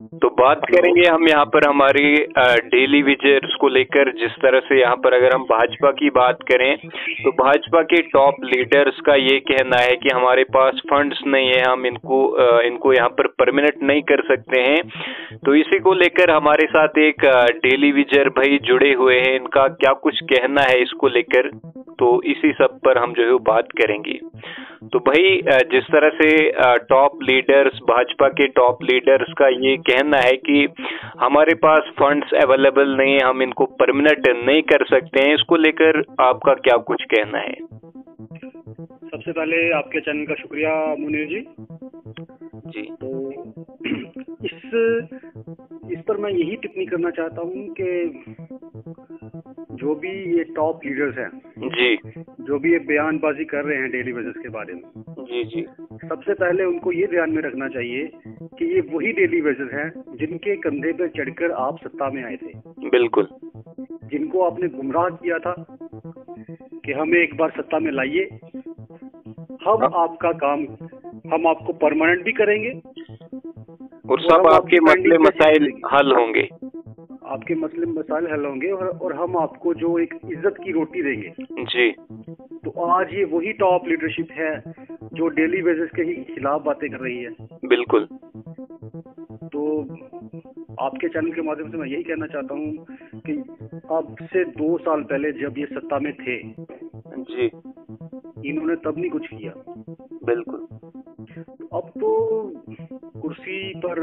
तो बात करेंगे हम यहाँ पर हमारी डेली विजर्स को लेकर। जिस तरह से यहाँ पर अगर हम भाजपा की बात करें तो भाजपा के टॉप लीडर्स का ये कहना है कि हमारे पास फंड्स नहीं है, हम इनको यहाँ पर परमानेंट नहीं कर सकते हैं। तो इसी को लेकर हमारे साथ एक डेली विजर भाई जुड़े हुए हैं, इनका क्या कुछ कहना है इसको लेकर, तो इसी सब पर हम जो है बात करेंगे। तो भाई जिस तरह से टॉप लीडर्स, भाजपा के टॉप लीडर्स का ये कहना है कि हमारे पास फंड्स अवेलेबल नहीं है, हम इनको परमानेंट नहीं कर सकते हैं, इसको लेकर आपका क्या कुछ कहना है? सबसे पहले आपके चैनल का शुक्रिया मुनीर जी। तो इस पर मैं यही टिप्पणी करना चाहता हूँ कि जो भी ये टॉप लीडर्स हैं जी, जो भी ये बयानबाजी कर रहे हैं डेली वेजेस के बारे में, जी, सबसे पहले उनको ये ध्यान में रखना चाहिए कि ये वही डेली वेजेस हैं जिनके कंधे पे चढ़कर आप सत्ता में आए थे। बिल्कुल। जिनको आपने गुमराह किया था कि हमें एक बार सत्ता में लाइए, हम आपका काम, हम आपको परमानेंट भी करेंगे और सब आपके मसले मसाइल हल होंगे। आपके मसले मसाइल हल होंगे और हम आपको जो एक इज्जत की रोटी देंगे। जी। तो आज ये वही टॉप लीडरशिप है जो डेली बेसिस के ही खिलाफ बातें कर रही है। बिल्कुल। तो आपके चैनल के माध्यम से मैं यही कहना चाहता हूँ कि अब से 2 साल पहले जब ये सत्ता में थे जी, इन्होंने तब नहीं कुछ किया। बिल्कुल। अब तो कुर्सी पर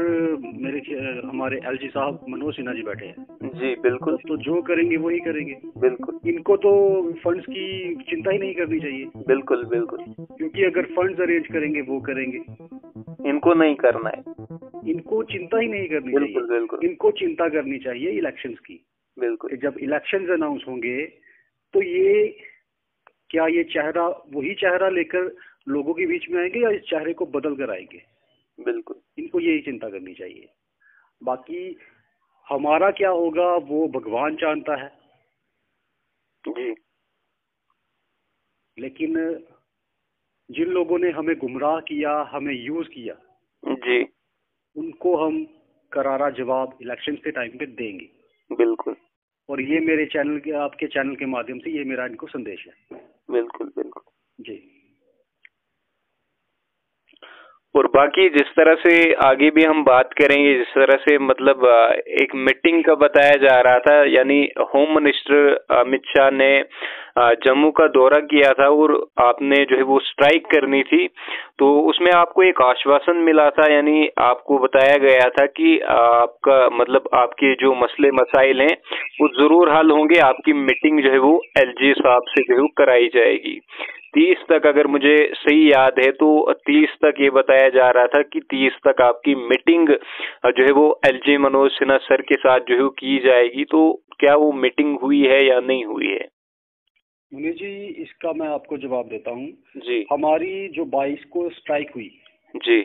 हमारे एलजी साहब मनोज सिन्हा जी बैठे हैं। जी, बिल्कुल। तो जो करेंगे वही करेंगे। बिल्कुल। इनको तो फंड्स की चिंता ही नहीं करनी चाहिए। बिल्कुल बिल्कुल। क्योंकि अगर फंड्स अरेंज करेंगे वो करेंगे, इनको नहीं करना है, इनको चिंता ही नहीं करनी बिल्कुल, चाहिए। बिल्कुल। इनको चिंता करनी चाहिए इलेक्शंस की। बिल्कुल। जब इलेक्शंस अनाउंस होंगे तो ये क्या ये चेहरा वही चेहरा लेकर लोगों के बीच में आएंगे या इस चेहरे को बदल कर आएंगे? बिल्कुल। इनको यही चिंता करनी चाहिए। बाकी हमारा क्या होगा वो भगवान जानता है। जी। लेकिन जिन लोगों ने हमें गुमराह किया, हमें यूज किया, जी, उनको हम करारा जवाब इलेक्शन के टाइम पे देंगे। बिल्कुल। और ये मेरे चैनल के, आपके चैनल के माध्यम से ये मेरा इनको संदेश है। बिल्कुल बिल्कुल जी। और बाकी जिस तरह से आगे भी हम बात करेंगे, जिस तरह से मतलब एक मीटिंग का बताया जा रहा था, यानी होम मिनिस्टर अमित शाह ने जम्मू का दौरा किया था और आपने जो है वो स्ट्राइक करनी थी, तो उसमें आपको एक आश्वासन मिला था, यानी आपको बताया गया था कि आपका मतलब आपके जो मसले मसाइल हैं वो जरूर हल होंगे, आपकी मीटिंग जो है वो एलजी साहब से जो है कराई जाएगी 30 तक। अगर मुझे सही याद है तो 30 तक ये बताया जा रहा था कि 30 तक आपकी मीटिंग जो है वो एलजी मनोज सिन्हा सर के साथ जो है की जाएगी। तो क्या वो मीटिंग हुई है या नहीं हुई है? मुनीर जी, इसका मैं आपको जवाब देता हूँ। जी। हमारी जो 22 को स्ट्राइक हुई जी,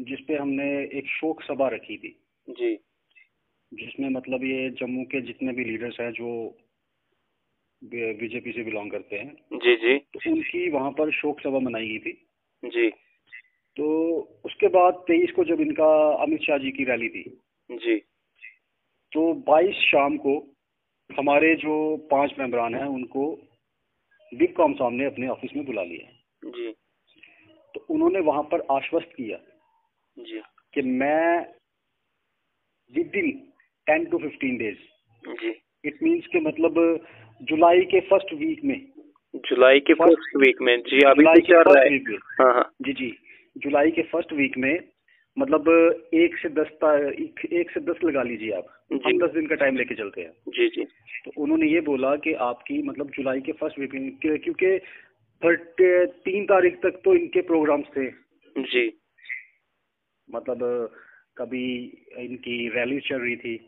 जिसपे हमने एक शोक सभा रखी थी, जी, जिसमें मतलब ये जम्मू के जितने भी लीडर्स हैं जो बीजेपी से बिलोंग करते हैं, जी, जी, तो उनकी वहां पर शोक सभा मनाई गई थी। जी, तो उसके बाद 23 को जब इनका अमित शाह जी की रैली थी, जी, तो 22 शाम को हमारे जो 5 मेंबरान हैं उनको बिग कॉम सामने अपने ऑफिस में बुला लिया। जी, तो उन्होंने वहां पर आश्वस्त किया जी, कि मैं विद इन 10 to 15 डेज, जी, इट मीन्स के मतलब जुलाई के फर्स्ट वीक में, जुलाई के फर्स्ट वीक में, जी अभी जुलाई तो के चल रहा फर्स्ट है। वीक में, हाँ हाँ, जी जी, जुलाई के फर्स्ट वीक में, मतलब 1 से 10 लगा लीजिए आप, हम 10 दिन का टाइम लेके चलते हैं। जी, जी, तो उन्होंने ये बोला कि आपकी मतलब जुलाई के फर्स्ट वीक में, क्योंकि 3 तारीख तक तो इनके प्रोग्राम्स थे, जी, मतलब कभी इनकी रैली चल रही थी,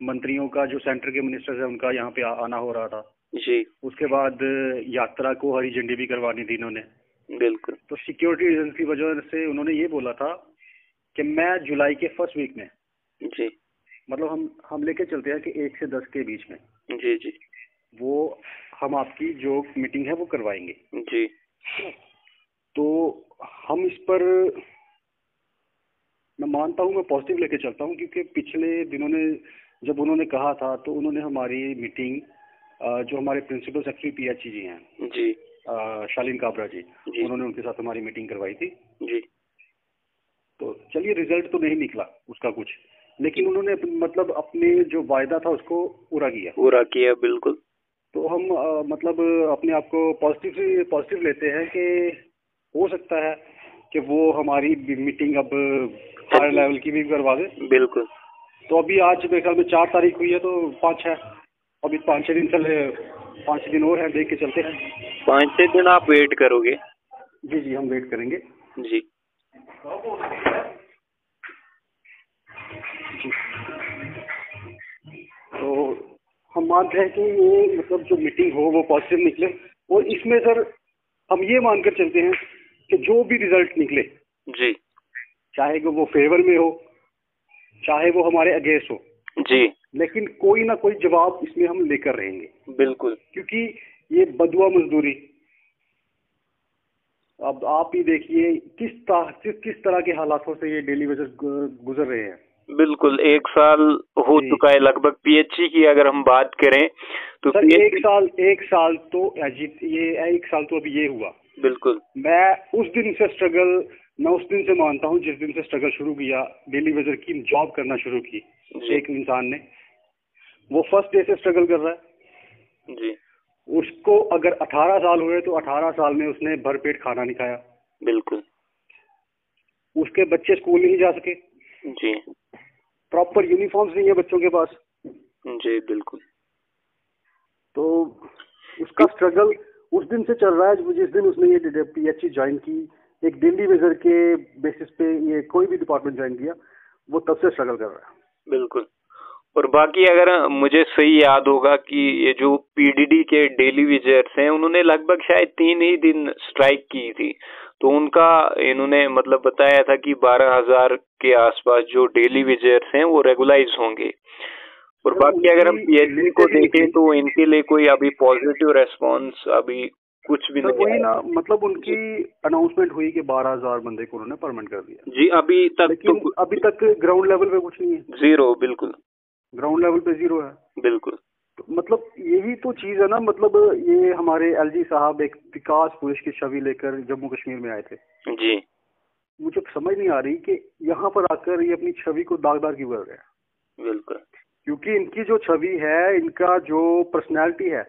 मंत्रियों का जो सेंटर के मिनिस्टर्स है उनका यहाँ पे आना हो रहा था, जी, उसके बाद यात्रा को हरी झंडी भी करवानी थी इन्होंने। बिल्कुल, तो सिक्योरिटी रीजन की वजह से उन्होंने ये बोला था कि मैं जुलाई के फर्स्ट वीक में, जी, मतलब हम लेके चलते हैं कि 1 से 10 के बीच में, जी, जी, वो हम आपकी जो मीटिंग है वो करवाएंगे। जी, तो हम इस पर मैं मानता हूँ, मैं पॉजिटिव लेके चलता हूँ, क्योंकि पिछले दिनों ने जब उन्होंने कहा था तो उन्होंने हमारी मीटिंग, जो हमारे प्रिंसिपल सेक्रेटरी पीएचई जी हैं जी शालीन काबरा जी, जी उन्होंने उनके साथ हमारी मीटिंग करवाई थी। जी तो चलिए, रिजल्ट तो नहीं निकला उसका कुछ, लेकिन जी उन्होंने मतलब अपने जो वायदा था उसको पूरा किया। पूरा किया, बिल्कुल। तो हम मतलब अपने आप को पॉजिटिव लेते हैं कि हो सकता है कि वो हमारी मीटिंग अब हायर लेवल की भी करवा दे। बिल्कुल। तो अभी आज मेरे ख्याल में 4 तारीख हुई है, तो 5-6, अभी 5-6 दिन चले, 5 दिन और हैं, देख के चलते हैं। 5-6 दिन आप वेट करोगे? जी जी, हम वेट करेंगे जी जी। तो हम मानते हैं कि ये मतलब जो मीटिंग हो वो पॉजिटिव निकले, और इसमें सर हम ये मानकर चलते हैं कि जो भी रिजल्ट निकले, जी चाहे कि वो फेवर में हो, चाहे वो हमारे अगेंस्ट हो, जी लेकिन कोई ना कोई जवाब इसमें हम लेकर रहेंगे। बिल्कुल। क्योंकि ये बदुआ मजदूरी, अब आप ही देखिए किस तरह के हालातों से ये डेली वेजेस गुजर रहे हैं। बिल्कुल, 1 साल हो जी चुका है लगभग पीएचई की अगर हम बात करें तो सर, पीएचई। एक साल तो अजीत, ये एक साल तो अभी ये हुआ। बिल्कुल मैं उस दिन से मानता हूँ जिस दिन से स्ट्रगल शुरू किया, डेली वेजर की जॉब करना शुरू की जी एक इंसान ने, वो फर्स्ट डे से स्ट्रगल कर रहा है। जी उसको अगर 18 साल हुए तो 18 साल में उसने भरपेट खाना नहीं खाया। बिल्कुल। उसके बच्चे स्कूल नहीं जा सके, जी प्रॉपर यूनिफॉर्म्स नहीं है बच्चों के पास। जी बिल्कुल। तो उसका स्ट्रगल उस दिन से चल रहा है, जिस दिन उसने ये पीएचई ज्वाइन की, एक डेली वेजर के बेसिस पे ये कोई भी डिपार्टमेंट ज्वाइन किया, वो तब से स्ट्रगल कर रहा है। बिल्कुल। और बाकी अगर मुझे सही याद होगा कि ये जो पीडीडी के डेली विजर्स हैं उन्होंने लगभग शायद 3 ही दिन स्ट्राइक की थी, तो उनका इन्होंने मतलब बताया था कि 12,000 के आसपास जो डेली विजर्स हैं वो रेगुलाइज होंगे। और सर बाकी अगर हम उनकी पीएचडी को लिस्ट ही देखें निकली। तो इनके लिए कोई अभी पॉजिटिव रेस्पॉन्स अभी कुछ भी सर नहीं वही आया। ना, मतलब उनकी जी अनाउंसमेंट हुई कि 12,000 बंदे को उन्होंने परमानेंट कर दिया, जी अभी तक तो लेकिन अभी तक ग्राउंड लेवल पे कुछ नहीं है। जीरो। बिल्कुल ग्राउंड लेवल पे जीरो है। बिल्कुल। तो मतलब यही तो चीज है ना, मतलब ये हमारे एलजी साहब एक विकास पुरुष की छवि लेकर जम्मू कश्मीर में आए थे। जी मुझे समझ नहीं आ रही कि यहाँ पर आकर ये अपनी छवि को दागदार क्यों कर रहे हैं। बिल्कुल। क्योंकि इनकी जो छवि है, इनका जो पर्सनैलिटी है,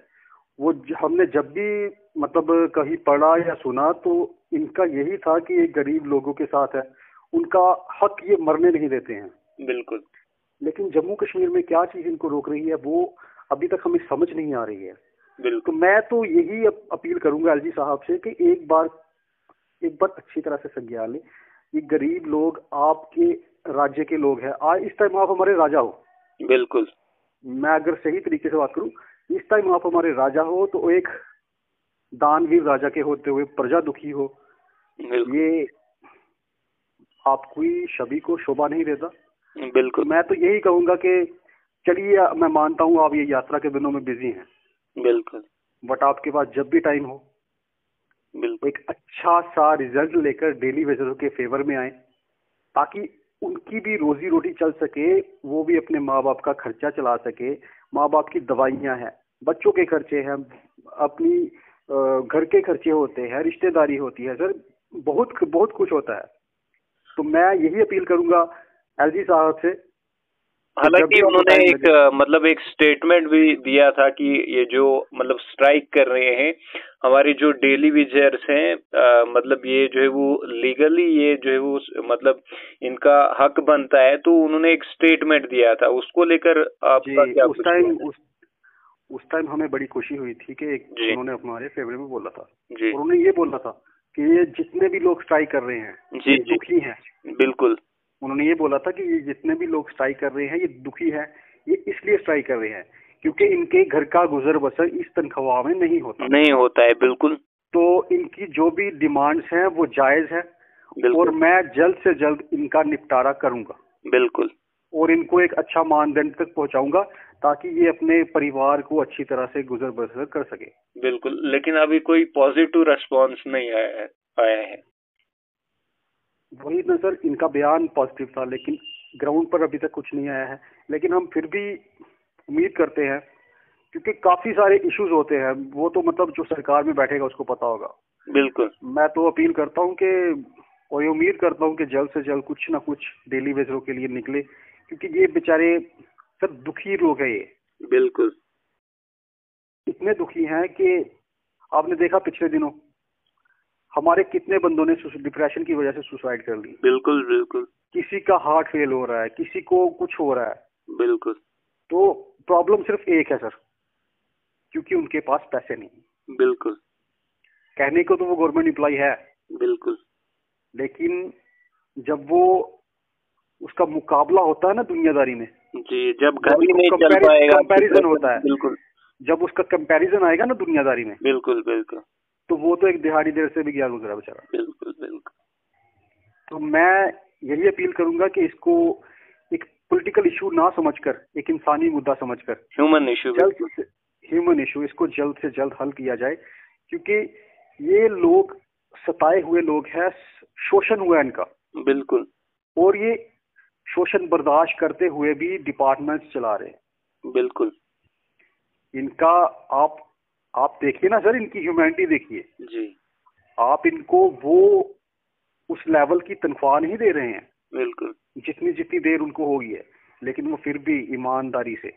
वो हमने जब भी मतलब कहीं पढ़ा या सुना तो इनका यही था कि ये गरीब लोगों के साथ है, उनका हक ये मरने नहीं देते हैं। बिल्कुल। लेकिन जम्मू कश्मीर में क्या चीज इनको रोक रही है, वो अभी तक हमें समझ नहीं आ रही है। तो बिल्कुल। मैं तो यही अपील करूंगा एलजी साहब से कि एक बार अच्छी तरह से संज्ञान लें। ये गरीब लोग आपके राज्य के लोग हैं। आज इस टाइम आप हमारे राजा हो। बिल्कुल। मैं अगर सही तरीके से बात करूं, इस टाइम आप हमारे राजा हो, तो एक दानवीर राजा के होते हुए प्रजा दुखी हो, बिल्कुल। ये आपकी छवि को शोभा नहीं देता। तो बिल्कुल। मैं तो यही कहूंगा कि चलिए, मैं मानता हूं आप ये यात्रा के दिनों में बिजी हैं, बिल्कुल। बट आपके पास जब भी टाइम हो, बिल्कुल। एक अच्छा सा रिजल्ट लेकर डेली वेजरों के फेवर में आए, ताकि उनकी भी रोजी रोटी चल सके, वो भी अपने माँ बाप का खर्चा चला सके। माँ बाप की दवाइयाँ हैं, बच्चों के खर्चे हैं, अपनी घर के खर्चे होते हैं, रिश्तेदारी होती है सर, बहुत बहुत कुछ होता है। तो मैं यही अपील करूंगा एलजी साहब से कि जब हालांकि भी उनको उन्होंने टाइम एक लगे। मतलब एक स्टेटमेंट भी दिया था कि ये जो मतलब स्ट्राइक कर रहे हैं हमारे जो डेली विजर्स हैं, मतलब ये जो है वो लीगली ये जो है वो मतलब इनका हक बनता है, तो उन्होंने एक स्टेटमेंट दिया था, उसको लेकर आपका जी, क्या कुछ कहना है? उस टाइम हमें बड़ी खुशी हुई थी कि जी उन्होंने हमारे फेवर में बोला था। जी और उन्होंने ये बोला था कि ये जितने भी लोग स्ट्राइक कर रहे हैं जी ये जी दुखी हैं। बिल्कुल। उन्होंने ये बोला था कि ये जितने भी लोग स्ट्राइक कर रहे हैं ये दुखी हैं, ये इसलिए स्ट्राइक कर रहे हैं क्योंकि इनके घर का गुजर बसर इस तनख्वाह में नहीं होता। नहीं होता है। बिल्कुल। तो इनकी जो भी डिमांड्स हैं वो जायज है, और बिल्कुल। मैं जल्द से जल्द इनका निपटारा करूंगा बिल्कुल। और इनको एक अच्छा मानदंड तक पहुंचाऊंगा, ताकि ये अपने परिवार को अच्छी तरह से गुजर बसर कर सके। बिल्कुल, लेकिन अभी कोई पॉजिटिव रेस्पॉन्स नहीं आया है। वही ना सर, इनका बयान पॉजिटिव था लेकिन ग्राउंड पर अभी तक कुछ नहीं आया है। लेकिन हम फिर भी उम्मीद करते हैं, क्योंकि काफी सारे इश्यूज होते हैं, वो तो मतलब जो सरकार में बैठेगा उसको पता होगा। बिल्कुल। मैं तो अपील करता हूँ कि, और ये उम्मीद करता हूँ कि जल्द से जल्द कुछ ना कुछ डेली वेजरों के लिए निकले, क्योंकि ये बेचारे सर दुखी लोग हैं ये। बिल्कुल। इतने दुखी हैं कि आपने देखा पिछले दिनों हमारे कितने बंदों ने डिप्रेशन की वजह से सुसाइड कर ली। बिल्कुल बिल्कुल। किसी का हार्ट फेल हो रहा है, किसी को कुछ हो रहा है। बिल्कुल। तो प्रॉब्लम सिर्फ एक है सर, क्योंकि उनके पास पैसे नहीं। बिल्कुल। कहने को तो वो गवर्नमेंट एम्प्लॉय है, बिल्कुल। लेकिन जब वो उसका मुकाबला होता है ना दुनियादारी में, जी, जब जब घर ही नहीं उसको चल पाएगा, कंपैरिजन होता है, बिल्कुल। जब उसका कंपैरिजन आएगा ना दुनियादारी में, बिल्कुल बिल्कुल। तो वो तो एक दिहाड़ी देर से भी गया गुजरा बेचारा। बिल्कुल बिल्कुल। तो मैं यही अपील करूंगा कि इसको एक पॉलिटिकल इशू ना समझकर, एक इंसानी मुद्दा समझकर, ह्यूमन इशू, ह्यूमन इशू, इसको जल्द से जल्द हल किया जाए। क्योंकि ये लोग सताए हुए लोग हैं, शोषण हुआ है इनका। बिल्कुल। और ये शोषण बर्दाश्त करते हुए भी डिपार्टमेंट्स चला रहे हैं। बिल्कुल। इनका आप देखिए ना सर, इनकी ह्यूमैनिटी देखिए जी। आप। इनको वो उस लेवल की तनख्वाह नहीं दे रहे हैं बिल्कुल। जितनी जितनी देर उनको होगी है, लेकिन वो फिर भी ईमानदारी से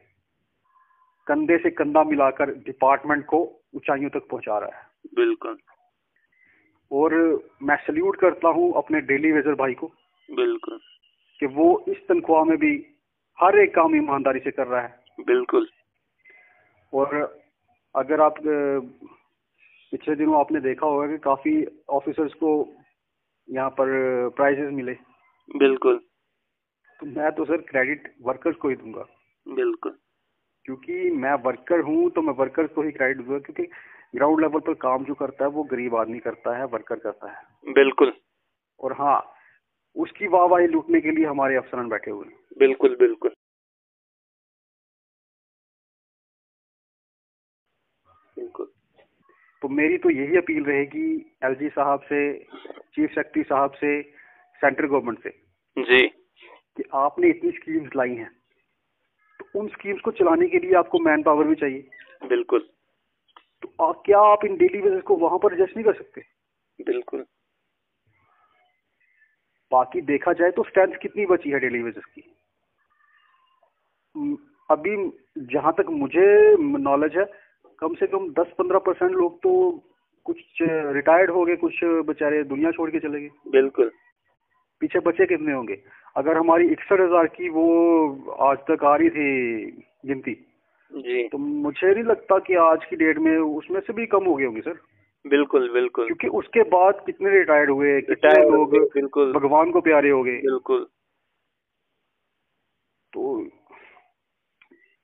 कंधे से कंधा मिलाकर डिपार्टमेंट को ऊंचाइयों तक पहुंचा रहा है। बिल्कुल। और मैं सल्यूट करता हूं अपने डेली वेजर भाई को। बिल्कुल। कि वो इस तनख्वाह में भी हर एक काम ईमानदारी से कर रहा है। बिल्कुल। और अगर आप पिछले दिनों आपने देखा होगा कि काफी ऑफिसर्स को यहाँ पर प्राइजेस मिले। बिल्कुल। तो मैं तो सर क्रेडिट वर्कर्स को ही दूंगा। बिल्कुल। क्योंकि मैं वर्कर हूँ तो मैं वर्कर्स को ही क्रेडिट दूंगा, क्योंकि ग्राउंड लेवल पर काम जो करता है वो गरीब आदमी करता है, वर्कर करता है। बिल्कुल। और हाँ, उसकी वाहवाही लूटने के लिए हमारे अफसरान बैठे हुए हैं। बिल्कुल बिल्कुल। बिल्कुल। तो मेरी तो यही अपील रहेगी एलजी साहब से, चीफ सेक्रेटरी साहब से, सेंट्रल गवर्नमेंट से, जी, कि आपने इतनी स्कीम्स लाई हैं, तो उन स्कीम्स को चलाने के लिए आपको मैन पावर भी चाहिए। बिल्कुल। तो क्या आप इन डेली वेजेस को वहां पर एडजस्ट नहीं कर सकते? बिल्कुल। बाकी देखा जाए तो स्ट्रेंथ कितनी बची है डेली वेजेस की? अभी जहां तक मुझे नॉलेज है, कम से कम 10-15% लोग तो कुछ रिटायर्ड हो गए, कुछ बेचारे दुनिया छोड़ के चले गए। बिल्कुल। पीछे बचे कितने होंगे? अगर हमारी 61,000 की वो आज तक आ रही थी गिनती, जी, तो मुझे नहीं लगता कि आज की डेट में उसमें से भी कम हो गए होंगे सर। बिल्कुल बिल्कुल। क्योंकि उसके बाद कितने रिटायर्ड हुए, कितने रिटायर लोग बिल्कुल। भगवान को प्यारे हो गए। बिल्कुल। तो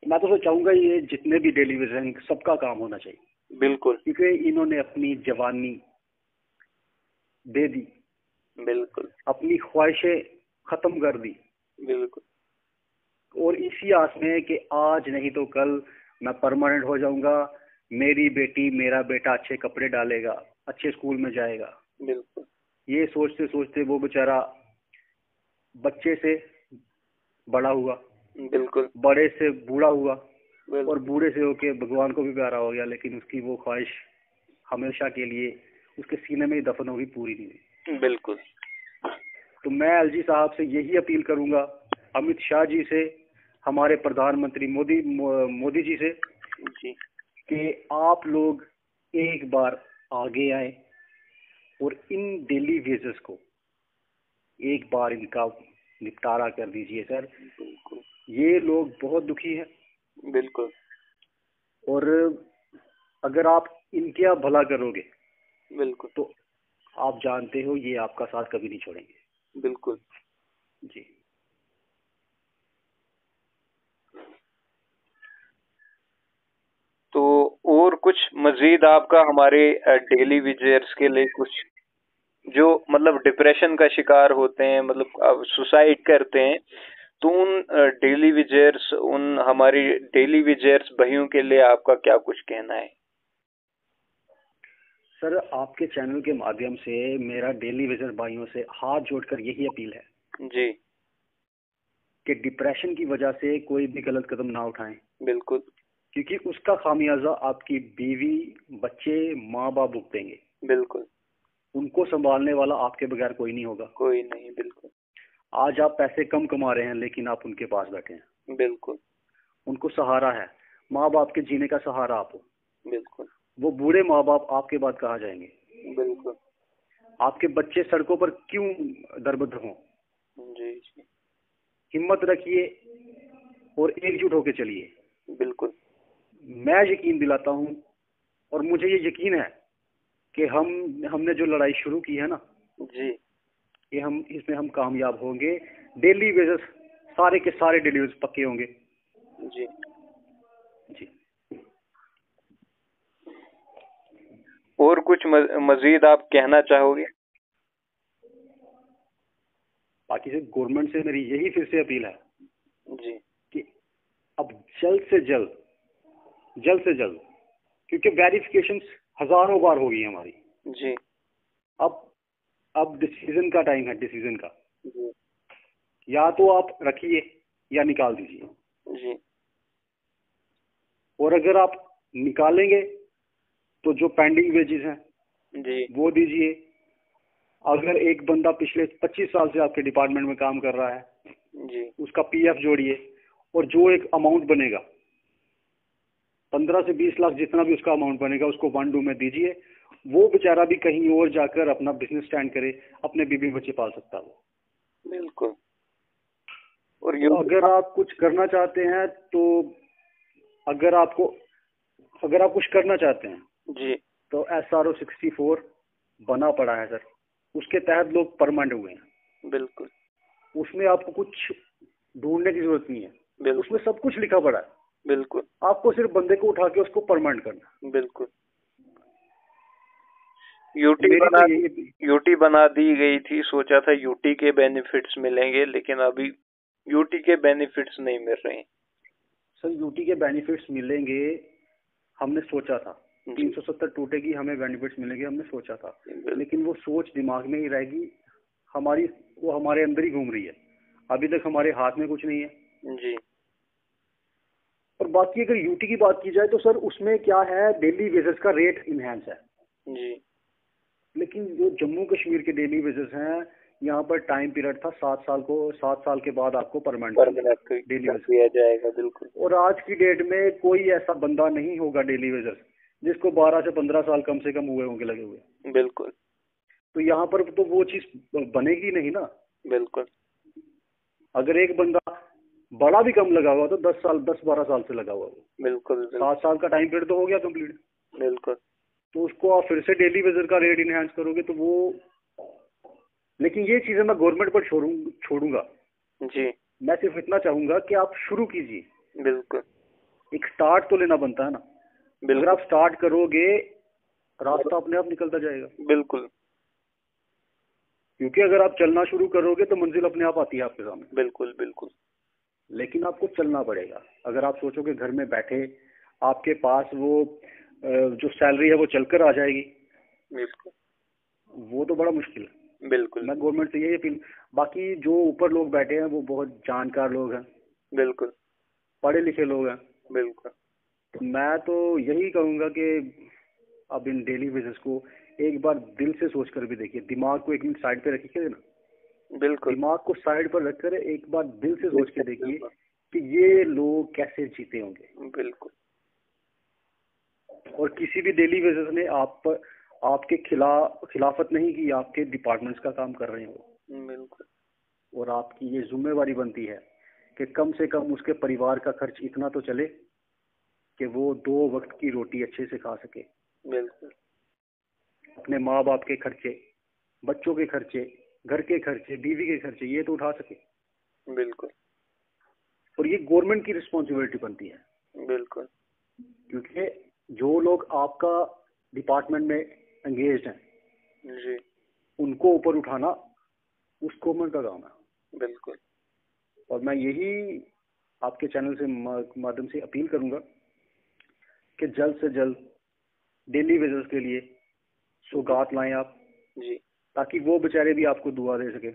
मैं तो चाहूंगा ये जितने भी डेली वेजर हैं सबका काम होना चाहिए। बिल्कुल। क्योंकि इन्होंने अपनी जवानी दे दी, बिल्कुल। अपनी ख्वाहिशें खत्म कर दी, बिल्कुल। और इसी आस में कि आज नहीं तो कल मैं परमानेंट हो जाऊंगा, मेरी बेटी मेरा बेटा अच्छे कपड़े डालेगा, अच्छे स्कूल में जाएगा। बिल्कुल। ये सोचते सोचते वो बेचारा बच्चे से बड़ा हुआ, बिल्कुल। बड़े से बूढ़ा हुआ, बिल्कुल। और बूढ़े से होके भगवान को भी प्यारा हो गया, लेकिन उसकी वो ख्वाहिश हमेशा के लिए उसके सीने में ही दफन होगी, पूरी नहीं हुई। बिल्कुल। तो मैं एलजी साहब से यही अपील करूंगा, अमित शाह जी से, हमारे प्रधानमंत्री मोदी जी से, जी, कि आप लोग एक बार आगे आए और इन डेली वेजेस को एक बार इनका निपटारा कर दीजिए सर। बिल्कुल। ये लोग बहुत दुखी हैं, बिल्कुल। और अगर आप इनका भला करोगे बिल्कुल। तो आप जानते हो ये आपका साथ कभी नहीं छोड़ेंगे। बिल्कुल। जी। तो और कुछ मजीद आपका हमारे डेली विजिटर्स के लिए कुछ, जो मतलब डिप्रेशन का शिकार होते हैं, मतलब सुसाइड करते हैं, तो उन डेली विजिटर्स, उन हमारी डेली विजिटर्स भाइयों के लिए आपका क्या कुछ कहना है? सर, आपके चैनल के माध्यम से मेरा डेली विजर भाइयों से हाथ जोड़कर यही अपील है जी। कि डिप्रेशन की वजह से कोई भी गलत कदम ना उठाएं। बिल्कुल। क्योंकि उसका खामियाजा आपकी बीवी, बच्चे, माँ बाप भुगतेंगे। बिल्कुल। उनको संभालने वाला आपके बगैर कोई नहीं होगा। कोई नहीं। बिल्कुल। आज आप पैसे कम कमा रहे हैं लेकिन आप उनके पास बैठे हैं। बिल्कुल। उनको सहारा है, माँ बाप के जीने का सहारा आप हो। बिल्कुल। वो बूढ़े माँ बाप आपके बाद कहाँ जाएंगे? बिल्कुल। आपके बच्चे सड़कों पर क्यों दरबदर हों? जी जी। हिम्मत रखिए और एकजुट होकर चलिए। बिल्कुल। मैं यकीन दिलाता हूँ और मुझे ये यकीन है कि हमने जो लड़ाई शुरू की है ना जी। ये इसमें हम कामयाब होंगे। डेली वेजेस सारे के सारे डेली वेजेस पक्के होंगे। जी जी। और कुछ मजीद आप कहना चाहोगे? बाकी से गवर्नमेंट से मेरी यही फिर से अपील है जी कि अब जल्द से जल्द, क्योंकि वेरिफिकेशन हजारों बार हो गई है हमारी। जी। अब डिसीजन का टाइम है, डिसीजन का। जी। या तो आप रखिए या निकाल दीजिए। जी। और अगर आप निकालेंगे तो जो पेंडिंग वेजेस हैं जी वो दीजिए। अगर एक बंदा पिछले 25 साल से आपके डिपार्टमेंट में काम कर रहा है जी उसका पीएफ जोड़िए और जो एक अमाउंट बनेगा 15 से 20 लाख जितना भी उसका अमाउंट बनेगा उसको 1/2 में दीजिए। वो बेचारा भी कहीं और जाकर अपना बिजनेस स्टैंड करे, अपने बीबी बच्चे पाल सकता है वो। बिल्कुल। और तो अगर आप कुछ करना चाहते हैं तो अगर आप कुछ करना चाहते हैं जी तो SRO 64 बना पड़ा है सर। उसके तहत लोग परमानेंट हुए हैं। बिल्कुल। उसमें आपको कुछ ढूंढने की जरूरत नहीं है। बिल्कुल। उसमें सब कुछ लिखा पड़ा है। बिल्कुल। आपको सिर्फ बंदे को उठा के उसको परमानेंट करना। बिल्कुल। यूटी बना दी गई थी, सोचा था यूटी के बेनिफिट्स मिलेंगे, लेकिन अभी यूटी के बेनिफिट्स नहीं मिल रहे हैं। सर, यूटी के बेनिफिट्स मिलेंगे, हमने सोचा था 370 टूटेगी, हमें बेनिफिट्स मिलेंगे, हमने सोचा था। लेकिन वो सोच दिमाग में ही रहेगी हमारी, वो हमारे अंदर ही घूम रही है। अभी तक हमारे हाथ में कुछ नहीं है जी। और बाकी अगर यूटी की बात की जाए तो सर उसमें क्या है, डेली वेजेस का रेट इनहेंस है जी। लेकिन जो जम्मू कश्मीर के डेली वेजेस हैं यहाँ पर टाइम पीरियड था 7 साल के बाद आपको परमानेंट डेली वेजेस दिया जाएगा। बिल्कुल। और आज की डेट में कोई ऐसा बंदा नहीं होगा डेली वेजेस जिसको 12 से 15 साल कम से कम हुए होंगे लगे हुए। बिल्कुल। तो यहाँ पर तो वो चीज बनेगी नहीं ना। बिल्कुल। अगर एक बंदा बड़ा भी कम लगा हुआ तो 10-12 साल से लगा हुआ वो। बिल्कुल। 7 साल का टाइम पीरियड तो हो गया कंप्लीट। बिल्कुल। तो उसको आप फिर से डेली वेजर का रेट इनहेंस करोगे तो वो, लेकिन ये चीजें मैं गवर्नमेंट पर छोड़ूंगा। जी। मैं सिर्फ इतना चाहूंगा कि आप शुरू कीजिए। बिल्कुल। एक स्टार्ट तो लेना बनता है ना। अगर आप स्टार्ट करोगे रास्ता अपने आप निकलता जाएगा। बिल्कुल। क्योंकि अगर आप चलना शुरू करोगे तो मंजिल अपने आप आती है आपके सामने। बिल्कुल। बिल्कुल। लेकिन आपको चलना पड़ेगा। अगर आप सोचोगे घर में बैठे आपके पास वो जो सैलरी है वो चलकर आ जाएगी, बिल्कुल, वो तो बड़ा मुश्किल है। बिल्कुल। मैं गवर्नमेंट से यही अपील, बाकी जो ऊपर लोग बैठे हैं वो बहुत जानकार लोग हैं, बिल्कुल, पढ़े लिखे लोग हैं। बिल्कुल। तो मैं तो यही कहूंगा कि अब इन डेली बेसिस को एक बार दिल से सोच कर भी देखिए। दिमाग को एक मिनट साइड पे रखिए ना, बिल्कुल, दिमाग को साइड पर रखकर एक बार दिल से सोच के देखिए कि ये लोग कैसे जीते होंगे। बिल्कुल। और किसी भी डेली बेसिस ने आपके खिलाफत नहीं की, आपके डिपार्टमेंट्स का काम कर रहे हो। बिल्कुल। और आपकी ये जिम्मेवारी बनती है कि कम से कम उसके परिवार का खर्च इतना तो चले कि वो 2 वक्त की रोटी अच्छे से खा सके। बिल्कुल। अपने माँ बाप के खर्चे, बच्चों के खर्चे, घर के खर्चे, बीवी के खर्चे, ये तो उठा सके। बिल्कुल। और ये गवर्नमेंट की रिस्पॉन्सिबिलिटी बनती है। बिल्कुल। क्योंकि जो लोग आपका डिपार्टमेंट में एंगेज्ड हैं जी, उनको ऊपर उठाना उस गवर्नमेंट का काम है। बिल्कुल। और मैं यही आपके चैनल से माध्यम से अपील करूंगा कि जल्द से जल्द डेली वेजेस के लिए सौगात लाएं आप जी, ताकि वो बेचारे भी आपको दुआ दे सके।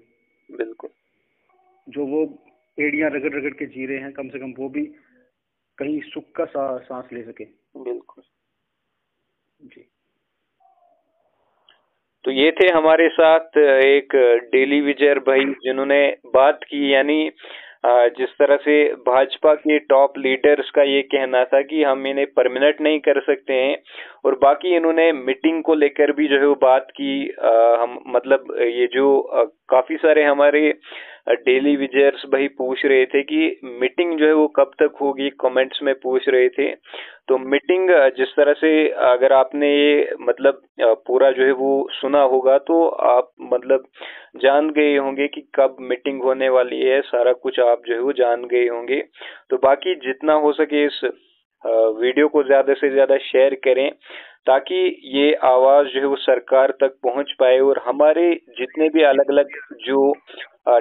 बिल्कुल। जो वो एड़ियां रगड़ रगड़ के जी रहे हैं, कम से कम वो भी कहीं सुख का सांस ले सके। बिल्कुल जी। तो ये थे हमारे साथ एक डेली विजयर भाई जिन्होंने बात की, यानी जिस तरह से भाजपा के टॉप लीडर्स का ये कहना था कि हम इन्हें परमानेंट नहीं कर सकते हैं, और बाकी इन्होंने मीटिंग को लेकर भी जो है वो बात की। हम मतलब ये जो काफी सारे हमारे डेली विजयर्स भाई पूछ रहे थे कि मीटिंग जो है वो कब तक होगी, कमेंट्स में पूछ रहे थे। तो मीटिंग जिस तरह से, अगर आपने ये मतलब पूरा जो है वो सुना होगा तो आप मतलब जान गए होंगे कि कब मीटिंग होने वाली है, सारा कुछ आप जो है वो जान गए होंगे। तो बाकी जितना हो सके इस वीडियो को ज्यादा से ज्यादा शेयर करें ताकि ये आवाज जो है वो सरकार तक पहुंच पाए, और हमारे जितने भी अलग अलग जो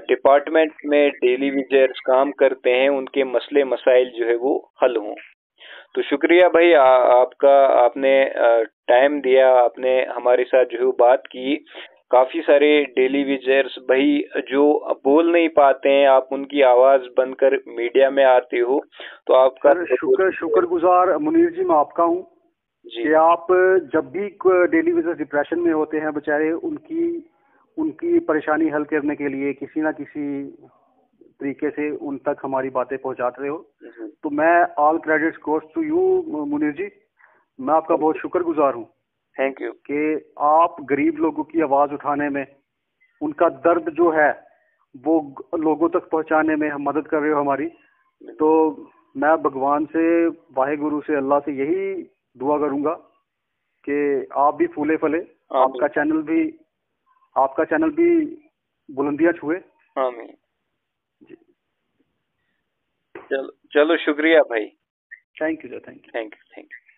डिपार्टमेंट में डेली विजयर्स काम करते हैं उनके मसले मसाइल जो है वो हल हों। तो शुक्रिया भाई आपका, आपने टाइम दिया, आपने हमारे साथ जो है वो बात की। काफी सारे डेली विजयर्स भाई जो बोल नहीं पाते हैं, आप उनकी आवाज बनकर मीडिया में आते हो, तो आपका सर शुक्रगुजार मुनीर जी मैं आपका हूँ जी। कि आप जब भी डेली विजर्स डिप्रेशन में होते हैं बेचारे, उनकी उनकी परेशानी हल करने के लिए किसी ना किसी तरीके से उन तक हमारी बातें पहुंचाते हो। तो मैं all credits goes to you Munir ji, मैं आपका बहुत शुक्रगुजार हूँ। थैंक यू कि आप गरीब लोगों की आवाज उठाने में, उनका दर्द जो है वो लोगों तक पहुंचाने में हम मदद कर रहे हो हमारी। तो मैं भगवान से, वाहेगुरु से, अल्लाह से यही दुआ करूंगा कि आप भी फूले फले, आपका चैनल भी बुलंदियां छुए। आमीन। चलो चलो, शुक्रिया भाई। Thank you sir, thank you. Thank you.